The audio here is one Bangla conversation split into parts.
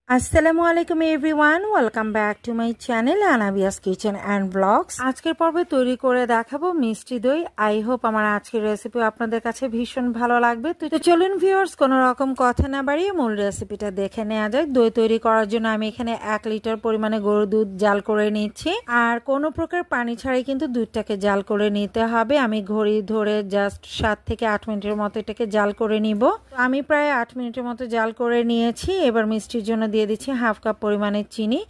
আসসালামু আলাইকুম everyone, welcome back to my channel Anabia's kitchen and blogs. আজকের পর্বে তৈরি করে দেখাবো মিষ্টি দই। আই হোপ আমার আজকের রেসিপি আপনাদের কাছে ভীষণ ভালো লাগবে। তো চলুন ভিউয়ার্স, কোনো রকম কথা না বাড়িয়ে মূল রেসিপিটা দেখে নেওয়া যাক। দই তৈরি করার জন্য আমি এখানে 1 লিটার পরিমাণে গরুর দুধ জাল করে নিচ্ছি, আর কোনো প্রকার পানি ছাড়াই কিন্তু দুধটাকে জাল করে নিতে হবে। আমি ঘড়ি ধরে জাস্ট 7 থেকে 8 মিনিটের মতো এটাকে জাল করে নিব। আমি প্রায় 8 মিনিটের মতো জাল করে নিয়েছি। এবার মিষ্টির জন্য দিয়ে দিচ্ছি 1/2 কাপ পরিমাণে চিনি।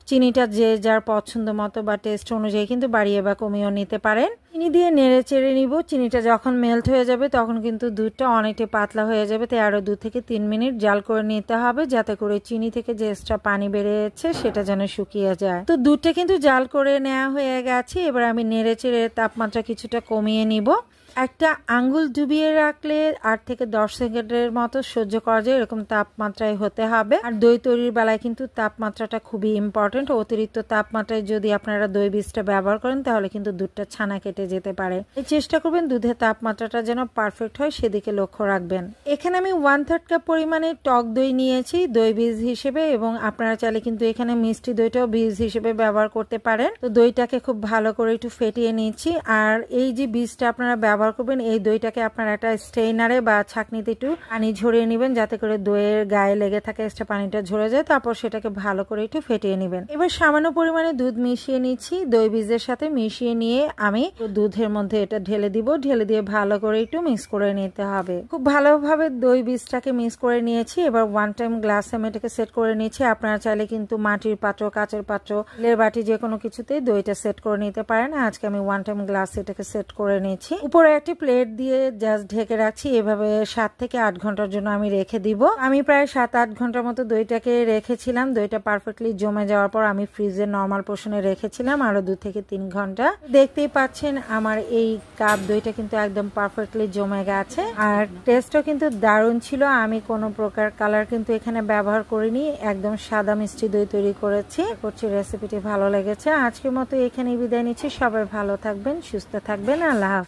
চিনিটা যে যার পছন্দ মতো বা টেস্ট অনুযায়ী কিন্তু বাড়িয়ে বা কমিয়েও নিতে পারেন। চিনি দিয়ে নেড়ে চেড়ে নিব। চিনিটা যখন মেল্ট হয়ে যাবে তখন কিন্তু দুধটা অনেকটা পাতলা হয়ে যাবে, তাই আরও 2 থেকে 3 মিনিট জাল করে নিতে হবে, যাতে করে চিনি থেকে যে এক্সট্রা পানি বেরিয়েছে সেটা যেন শুকিয়ে যায়। তো দুধটা কিন্তু জাল করে নেওয়া হয়ে গেছে। এবার আমি নেড়ে চেড়ে তাপমাত্রা কিছুটা কমিয়ে নিব। একটা আঙ্গুল ডুবিয়ে রাখলে 8 থেকে 10 সেকেন্ডের মতো সহ্য করা যায়, এরকম তাপমাত্রায় হতে হবে। আর দই তৈরির বেলায় কিন্তু তাপমাত্রাটা খুবই ইম্পর্টেন্ট। অতিরিক্ত তাপমাত্রায় যদি আপনারা দই বীজটা ব্যবহার করেন তাহলে কিন্তু দুধটা ছানা কেটে যেতে পারে। এই চেষ্টা করবেন দুধের তাপমাত্রাটা যেন পারফেক্ট হয়, সেদিকে লক্ষ্য রাখবেন। এখানে আমি 1/3 কাপ পরিমাণে টক দই নিয়েছি দই বীজ হিসেবে, এবং আপনারা চাইলে কিন্তু এখানে মিষ্টি দইটাও বীজ হিসেবে ব্যবহার করতে পারেন। তো দইটাকে খুব ভালো করে একটু ফেটিয়ে নিচ্ছি। আর এই যে বীজটা আপনারা ব্যবহার করবেন, এই দইটাকে আপনারা একটা স্ট্রেনারে বা ছাঁকনিতে একটু পানি ঝরিয়ে নেবেন, যাতে করে দইয়ের গায়ে লেগে থাকে এক্সট্রা পানিটা ঝরে যায়। তারপর সেটাকে ভালো করে একটু ফেটিয়ে নেবেন। এবার সামান্য পরিমাণে দুধ মিশিয়ে নিচ্ছি। দই বীজের সাথে মিশিয়ে নিয়ে আমি দুধের মধ্যে এটা ঢেলে দিব। ঢেলে দিয়ে ভালো করে একটু মিক্স করে নিতে হবে। খুব ভালোভাবে দই বীজটাকে মিক্স করে নিয়েছি। এবার 1 টাইম গ্লাসে আমি এটাকে সেট করে নিচ্ছি। আপনারা চাইলে কিন্তু মাটির পাত্র, কাচের পাত্র, স্টিলের বাটি যে কোনো কিছুতেই দইটা সেট করে নিতে পারেন। আজকে আমি 1 টাইম গ্লাসে এটাকে সেট করে নিচ্ছি। উপরে একটি প্লেট দিয়ে জাস্ট ঢেকে রাখছি। এভাবে 7 থেকে 8 ঘন্টার জন্য আমি রেখে দিব। আমি প্রায় 7-8 ঘন্টার মতো দইটাকে রেখেছিলাম। দইটা পারফেক্টলি জমে যাওয়ার পর আমি ফ্রিজের নর্মাল পোর্শনে রেখেছিলাম আরো 2 থেকে 3 ঘন্টা। দেখতেই পাচ্ছেন আমার এই কাপ দইটা কিন্তু একদম পারফেক্টলি জমে গেছে, আর টেস্টও কিন্তু দারুণ ছিল। আমি কোনো প্রকার কালার কিন্তু এখানে ব্যবহার করিনি, একদম সাদা মিষ্টি দই তৈরি করেছি। রেসিপিটি ভালো লেগেছে। আজকের মতো এখানেই বিদায় নিচ্ছি। সবাই ভালো থাকবেন, সুস্থ থাকবেন। আল্লাহ হাফেজ।